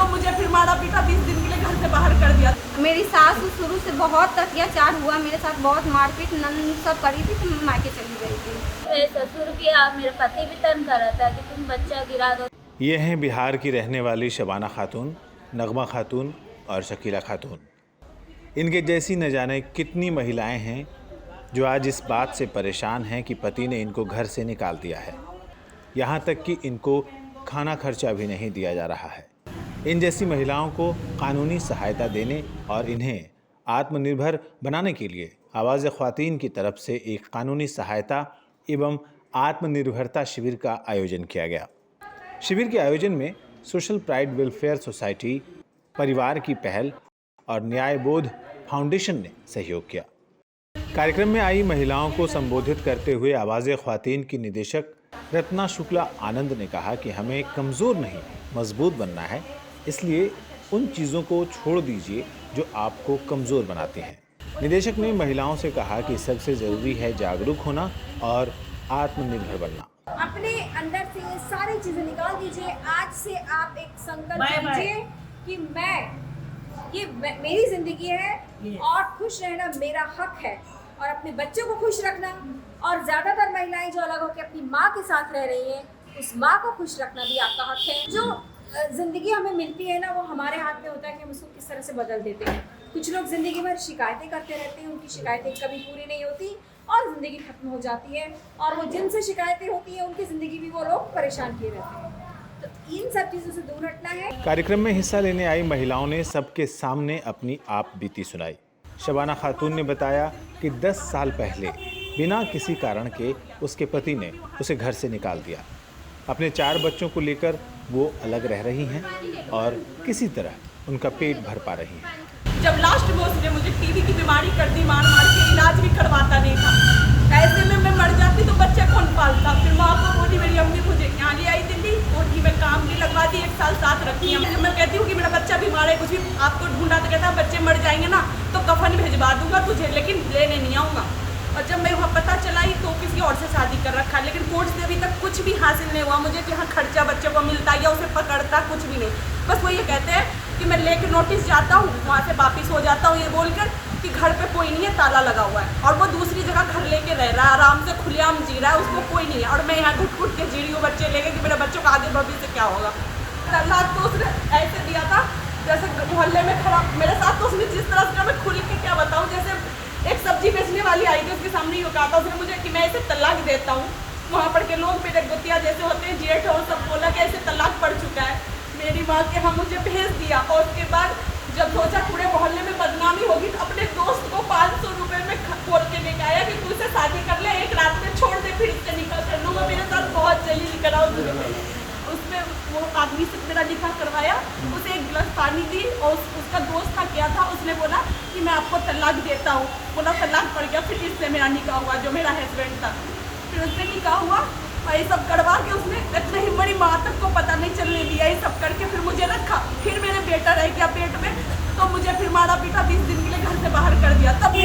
मुझे फिर मारा पीटा, 20 दिन के लिए घर से बाहर कर दिया। मेरी सास शुरू से बहुत अत्याचार हुआ, मेरे साथ बहुत मारपीट नन सब करी थी, तो मैं मायके चली गई थी। मेरे ससुर की मेरे पति भी तंग कर रहा था कि तुम बच्चा गिरा दो। ये हैं बिहार की रहने वाली शबाना खातून, नगमा खातून और शकीला खातून। इनके जैसी न जाने कितनी महिलाएं हैं जो आज इस बात से परेशान हैं कि पति ने इनको घर से निकाल दिया है। यहाँ तक कि इनको खाना खर्चा भी नहीं दिया जा रहा है। इन जैसी महिलाओं को कानूनी सहायता देने और इन्हें आत्मनिर्भर बनाने के लिए आवाज़ ख्वातीन की तरफ से एक कानूनी सहायता एवं आत्मनिर्भरता शिविर का आयोजन किया गया। शिविर के आयोजन में सोशल प्राइड वेलफेयर सोसाइटी, परिवार की पहल और न्यायबोध फाउंडेशन ने सहयोग किया। कार्यक्रम में आई महिलाओं को संबोधित करते हुए आवाज़ ख्वातीन की निदेशक रत्ना शुक्ला आनंद ने कहा कि हमें कमज़ोर नहीं मजबूत बनना है, इसलिए उन चीज़ों को छोड़ दीजिए जो आपको कमज़ोर बनाती हैं। निदेशक ने महिलाओं से कहा कि सबसे ज़रूरी है जागरूक होना और आत्मनिर्भर बनना। अपने अंदर से ये सारी चीजें निकाल दीजिए। आज से आप एक संकल्प लीजिए कि ये मेरी जिंदगी है और खुश रहना मेरा हक है, और अपने बच्चों को खुश रखना, और ज्यादातर महिलाएं जो अलग होकर अपनी माँ के साथ रह रही हैं, उस माँ को खुश रखना भी आपका हक है। जो जिंदगी हमें मिलती है ना, वो हमारे हाथ में होता है कि हम उसको किस तरह से बदल देते हैं। कुछ लोग जिंदगी भर शिकायतें करते रहते हैं, उनकी शिकायतें कभी पूरी नहीं होती और ज़िंदगी खत्म हो जाती है, और वो जिनसे शिकायतें होती हैं उनकी ज़िंदगी भी वो लोग परेशान किए रहते हैं। तो इन सब चीज़ों से दूर हटना है। कार्यक्रम में हिस्सा लेने आई महिलाओं ने सबके सामने अपनी आप बीती सुनाई। शबाना खातून ने बताया कि 10 साल पहले बिना किसी कारण के उसके पति ने उसे घर से निकाल दिया। अपने 4 बच्चों को लेकर वो अलग रह रही हैं और किसी तरह उनका पेट भर पा रही हैं। जब लास्ट में उसने मुझे टीबी की बीमारी कर दी, मार मार के इलाज भी करवाता नहीं था। ऐसे में मैं मर जाती तो बच्चा कौन पालता। फिर माँ को बोली, मेरी अम्मी मुझे यहाँ ले आई दिल्ली, कोठी में काम भी लगवा दी, 1 साल साथ रखी है। मैं कहती हूँ कि मेरा बच्चा बीमार है, कुछ भी आपको ढूंढा तो कहता बच्चे मर जाएंगे ना तो कफन भेजवा दूंगा तुझे, लेकिन लेने नहीं आऊँगा। और जब मैं वहाँ पता चला ही तो किसी और से शादी कर रखा, लेकिन कोर्ट से अभी तक कुछ भी हासिल नहीं हुआ मुझे कि हाँ खर्चा बच्चे को मिलता या उसे पकड़ता, कुछ भी नहीं। बस वो ये कहते हैं कि मैं लेके नोटिस जाता हूँ, वहाँ से वापस हो जाता हूँ, ये बोलकर कि घर पे कोई नहीं है, ताला लगा हुआ है। और वो दूसरी जगह घर लेके रह रहा है, आराम से खुलेआम जी रहा है, उसको कोई नहीं है। और मैं यहाँ घुट घुट के जी रही हूँ बच्चे लेके कि मेरे बच्चों का आगे भविष्य क्या होगा। तलाक तो उसने ऐसे दिया था जैसे मोहल्ले में खड़ा मेरे साथ, तो उसने जिस तरह से, मैं खुल के क्या बताऊँ, जैसे एक सब्जी बेचने वाली आई थी, उसके सामने ये कहा था उसने मुझे कि मैं ऐसे तलाक देता हूँ। वहाँ पर के लोग मेरे गोतिया जैसे होते हैं, जेठ और सब बोला कि ऐसे तलाक पड़ चुका है। मेरी माँ के हम मुझे भेज दिया, और उसके बाद जब सोचा पूरे मोहल्ले में बदनामी होगी तो अपने दोस्त को 500 रुपये में बोल के लेके आया कि तू इसे शादी कर ले, एक रात में छोड़ दे, फिर इससे निकल कर लूँगा। मेरे साथ बहुत जलील करा उसमें वो आदमी से मेरा निकाह करवाया, उसे 1 गिलास पानी दी, और उसका दोस्त था क्या था, उसने बोला कि मैं आपको तलाक देता हूँ। बोला तलाक पड़ गया, फिर इससे मेरा निकाह हुआ जो मेरा हस्बैंड था। फिर उससे निकाह हुआ और ये सब करवा के उसने इतनी ही बड़ी माँ तक को पता नहीं चलने दिया। ये सब करके फिर मुझे रखा, फिर मेरे बेटा रह गया पेट में, तो मुझे फिर मारा पीटा, 20 दिन के लिए घर से बाहर कर दिया। तब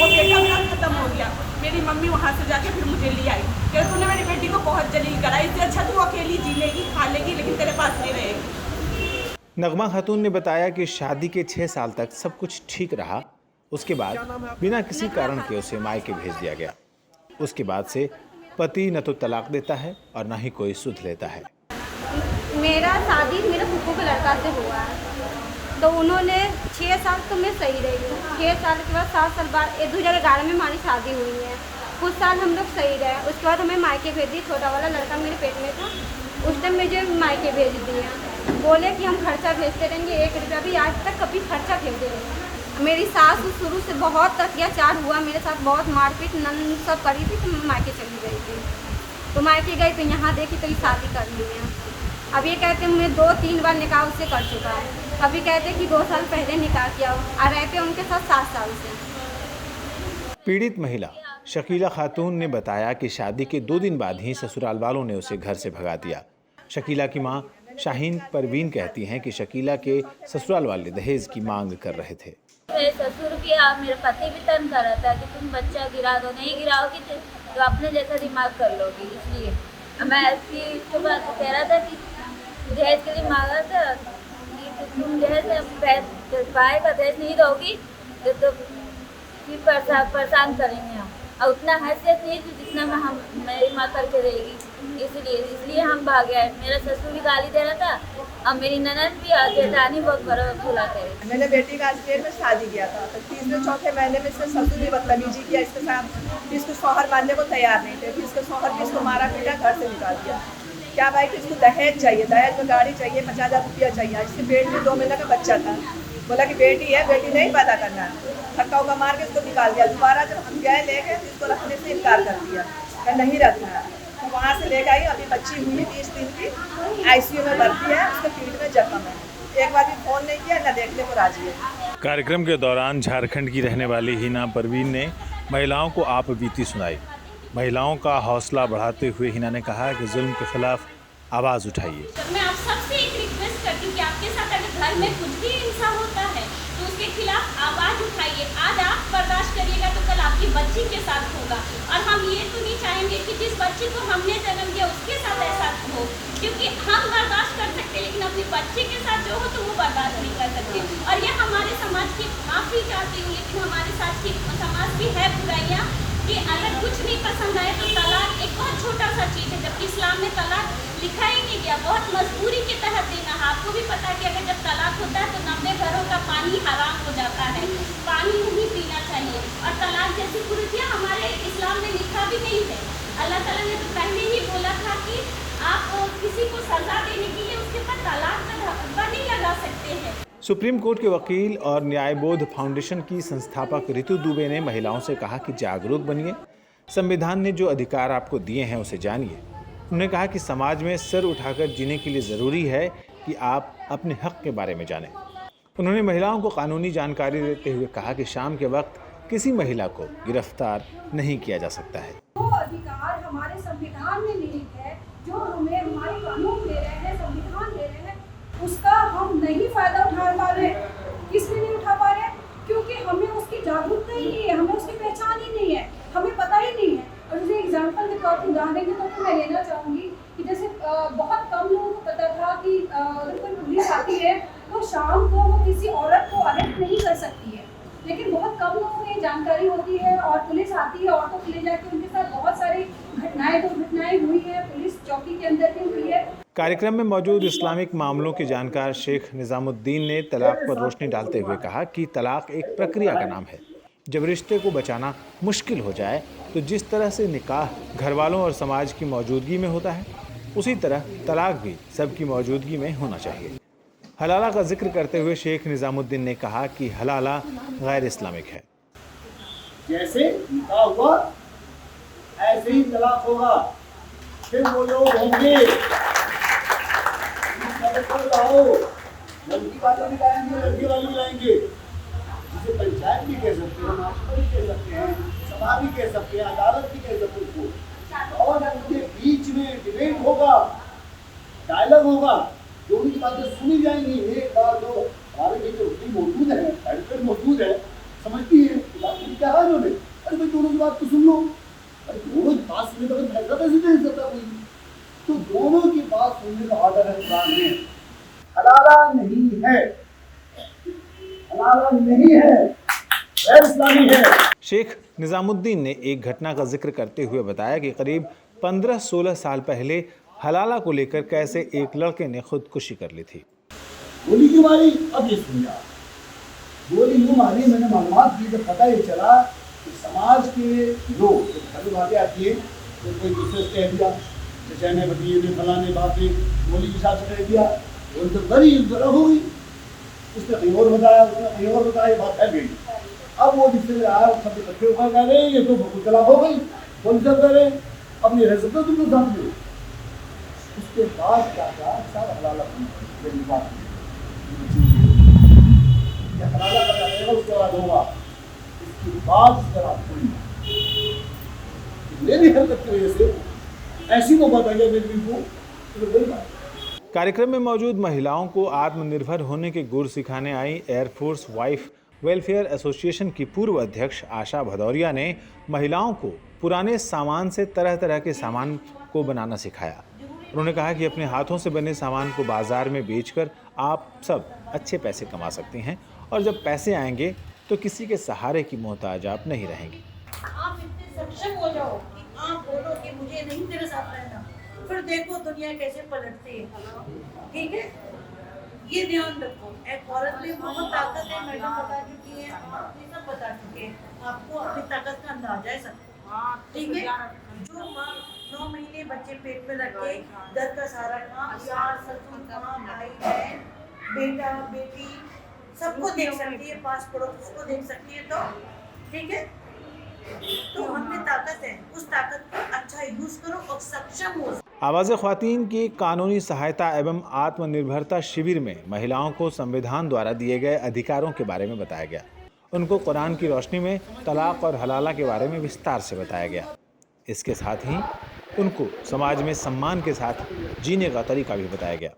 वो बेटा मेरा खत्म हो गया। मेरी मम्मी वहाँ से जाके फिर मुझे ले आई कि तूने मेरी बेटी को बहुत जलील करा, इससे अच्छा तू अकेली जी लेगी, खा लेगी, लेकिन तेरे पास नहीं रहेगी। नगमा खातून ने बताया कि शादी के 6 साल तक सब कुछ ठीक रहा। उसके बाद बिना किसी कारण के उसे मायके भेज दिया गया। उसके बाद से पति न तो तलाक देता है और न ही कोई सुध लेता है। मेरा शादी मेरे फूफू के लड़का से हुआ है, तो उन्होंने 6 साल तो मैं सही रही हूँ। 6 साल के बाद 7 साल बाद 2011 में हमारी शादी हुई है। कुछ साल हम लोग सही रहे, उसके बाद हमें मायके भेज दी। छोटा वाला लड़का मेरे पेट में था, उस टाइम मुझे मायके भेज दिया। बोले कि हम खर्चा भेजते रहेंगे, 1 रुपया भी आज तक कभी खर्चा भेजे नहीं। मेरी सास शुरू से बहुत अत्याचार हुआ, मेरे साथ बहुत मारपीट नन सब करी थी, तो मैं मायके चली गई थी। तो मायके गई तो यहाँ देखी तो ये शादी कर ली है। अब ये कहते हैं मैं 2-3 बार निकाह उससे कर चुका है। अभी कहते कि 2 साल पहले निकाह किया और रहते उनके साथ 7 साल से। पीड़ित महिला शकीला खातून ने बताया कि शादी के 2 दिन बाद ही ससुराल वालों ने उसे घर से भगा दिया। शकीला की मां शाहीन परवीन कहती हैं कि शकीला के ससुराल वाले दहेज की मांग कर रहे थे। मेरे ससुर की मेरे पति भी तंग कर रहा था कि तुम बच्चा गिरा दो, नहीं गिराओगी तो अपने जैसा दिमाग कर लोगी। इसलिए मैं ऐसी तो बात कह रहा था कि दहेज के लिए मांगा था कि भाई का दहेज नहीं दोगी तो फिर परेशान करेंगे हम, और उतना हैसियत नहीं थी जितना मेरी माँ करके रहेगी। इसलिए हम भाग गए। मेरा ससुर भी गाली दे रहा था और मेरी ननद भी और जेठानी बहुत बड़ा बुलाते रहे। मैंने बेटी का स्टेट में शादी किया था, तो तीसरे चौथे महीने में इसके ससुर भी बदतमीजी किया इसके साथ। इसको शौहर मानने को तैयार नहीं थे, फिर इसके शौहर भी इसको मारा पीटा, घर से निकाल दिया। क्या भाई कि इसको दहेज चाहिए, दहेज में गाड़ी चाहिए, 50,000 रुपया चाहिए। इसके पेट में 2 महीने का बच्चा था, बोला कि बेटी है, बेटी नहीं पैदा करना है। धक्का उक्का मार के इसको निकाल दिया। दोबारा जब हम गए लेके तो इसको रखने से इनकार कर दिया, नहीं रखना है। तो वहाँ से लेकर आई, अभी बच्ची हुई 20 दिन की, ICU में भर्ती है, उसके पीठ में जख्म है। एक बार भी फोन नहीं किया, न देखने को राजी है। कार्यक्रम के दौरान झारखंड की रहने वाली हिना परवीन ने महिलाओं को आप बीती सुनाई। महिलाओं का हौसला बढ़ाते हुए हिना ने कहा कि जुल्म के खिलाफ आवाज़ उठाइए। मैं आप सबसे एक रिक्वेस्ट करती हूँ कि आपके साथ अगर घर में कुछ भी हिंसा होता है तो उसके खिलाफ आवाज़ उठाइए। आज आप बर्दाश्त करिएगा तो कल आपकी बच्ची के साथ होगा। और हम ये तो नहीं चाहेंगे कि जिस बच्ची को हमने जन्म दिया उसके साथ ऐसा हो, क्योंकि हम बर्दाश्त कर सकते लेकिन अपनी बच्ची के साथ जो हो तो वो बर्दाश्त नहीं कर सकते। और ये हमारे समाज की माफ़ी चाहती हूँ, लेकिन हमारे साथ की समाज भी है बुराइयाँ कि अगर कुछ नहीं पसंद आए तो तलाक एक बहुत छोटा सा चीज़ है, जबकि इस्लाम में तलाक लिखा ही नहीं गया, बहुत मजबूरी के तहत देना है। आपको भी पता है कि अगर जब तलाक होता है तो 90 घरों का पानी हराम हो जाता है, पानी नहीं पीना चाहिए। और तलाक जैसी कुरीतियाँ हमारे इस्लाम में लिखा भी नहीं है। अल्लाह ताला ने तो पहले ही बोला था कि आप किसी को सजा देने के लिए उसके ऊपर तलाक का धब्बा नहीं लगा सकते हैं। सुप्रीम कोर्ट के वकील और न्यायबोध फाउंडेशन की संस्थापक रितु दुबे ने महिलाओं से कहा कि जागरूक बनिए, संविधान ने जो अधिकार आपको दिए हैं उसे जानिए। उन्होंने कहा कि समाज में सिर उठाकर जीने के लिए ज़रूरी है कि आप अपने हक के बारे में जानें। उन्होंने महिलाओं को कानूनी जानकारी देते हुए कहा कि शाम के वक्त किसी महिला को गिरफ्तार नहीं किया जा सकता है। जो अधिकार हमारे संविधान में निहित है, जो हमें हमारे कानून दे रहे हैं, संविधान दे रहे हैं, उसका हम नहीं फायदा उठा पा रहे। किस लिए नहीं उठा पा रहे? क्योंकि हमें उसकी जागरूकता ही नहीं है, हमें उसकी पहचान ही नहीं है, हमें पता ही नहीं है। और जैसे एग्जाम्पल के तौर पर उदाहरण के तौर पर मैं लेना चाहूँगी कि जैसे बहुत कम लोगों को पता था कि अगर कोई पुलिस आती है तो शाम को वो किसी औरत को अरेस्ट नहीं कर सकती है, लेकिन बहुत कम लोगों को ये जानकारी होती है। और पुलिस आती है, औरतों को ले जाके उनके साथ बहुत सारी दुर्घटनाएं हुई है, पुलिस चौकी के अंदर भी हुई है। कार्यक्रम में मौजूद इस्लामिक मामलों के जानकार शेख निजामुद्दीन ने तलाक पर रोशनी डालते हुए कहा कि तलाक एक प्रक्रिया का नाम है। जब रिश्ते को बचाना मुश्किल हो जाए तो जिस तरह से निकाह घर वालों और समाज की मौजूदगी में होता है, उसी तरह तलाक भी सबकी मौजूदगी में होना चाहिए। हलाला का जिक्र करते हुए शेख निजामुद्दीन ने कहा कि हलाला गैर इस्लामिक है। जैसे निकाह हुआ ऐसे ही तलाक होगा। फिर वो लोग होंगे लड़की वाले भी लाएंगे, लड़की वाले भी लाएंगे, जिसे पंचायत भी कह सकते हैं, मास्टर भी कह सकते हैं, सभा भी कह सकते हैं, अदालत भी कह सकते हैं उसको। और उनके बीच में डिबेट होगा, डायलॉग होगा, दोनों की बातें सुनी जाएंगी। एक बार दो हमारे बीच वकील मौजूद है, एडवोकेट मौजूद है, समझती है क्या है उन्होंने, अरे भाई दोनों की बात तो सुन लो। अरे दोनों की बात सुनने का फैसला कैसे नहीं सकता कोई? तो दोनों की बात सुनने का ऑर्डर है कुरान में। हलाला नहीं है, हलाला नहीं है, गैर इस्लामी है। शेख निजामुद्दीन ने एक घटना का जिक्र करते हुए बताया कि करीब 15-16 साल पहले हलाला को लेकर कैसे एक लड़के ने खुदकुशी कर ली थी। गोली क्यों मारी? अब ये सुनिए, गोली क्यों मारी? मैंने मालूमात की, जब पता ये चला कि समाज के लोग घर में बातें आती है तो कोई दूसरे से कह दिया, चचा ने भतीजे ने फलाने बात गोली के हिसाब से कह दिया, वो तो बड़ी गलत हो गई। उसने कहीं और बताया, उसने कहीं और बताया, बात फैल गई। अब वो जिससे आया सब इकट्ठे होकर कह रहे ये तो बहुत तलाक हो गई, कौन सा कह रहे अब नहीं रह सकते तुम लोग साथ में। उसके बाद क्या था, सब हलाला हलाला का रहेगा, उसके बाद होगा। इसके बाद मेरी हरकत की वजह से ऐसी को बताइए मेरी को तो वही बात। कार्यक्रम में मौजूद महिलाओं को आत्मनिर्भर होने के गुर सिखाने आई एयरफोर्स वाइफ वेलफेयर एसोसिएशन की पूर्व अध्यक्ष आशा भदौरिया ने महिलाओं को पुराने सामान से तरह तरह के सामान को बनाना सिखाया। उन्होंने कहा कि अपने हाथों से बने सामान को बाजार में बेचकर आप सब अच्छे पैसे कमा सकती हैं और जब पैसे आएंगे तो किसी के सहारे की मोहताज आप नहीं रहेंगी। आप इतने सक्षम हो जाओ कि आप बोलो कि मुझे नहीं तेरे साथ रहना, फिर देखो दुनिया कैसे पलटती है। ठीक है, ये ध्यान रखो। एक औरत में बहुत ताकत है, मैडम बता चुकी है, आप ये सब बता चुके हैं, आपको अपनी ताकत का अंदाजा है सबको। ठीक है, जो माँ 9 महीने बच्चे पेट में रख के घर का सारा काम, सास ससुर माँ भाई बहन बेटा बेटी सबको देख सकती है, पास पड़ोस को देख सकती है, तो ठीक है, तो हमें ताकत है, उस ताकत का अच्छा यूज करो और सक्षम हो। आवाज़ ख्वातीन की कानूनी सहायता एवं आत्मनिर्भरता शिविर में महिलाओं को संविधान द्वारा दिए गए अधिकारों के बारे में बताया गया। उनको कुरान की रोशनी में तलाक और हलाला के बारे में विस्तार से बताया गया। इसके साथ ही उनको समाज में सम्मान के साथ जीने का तरीका भी बताया गया।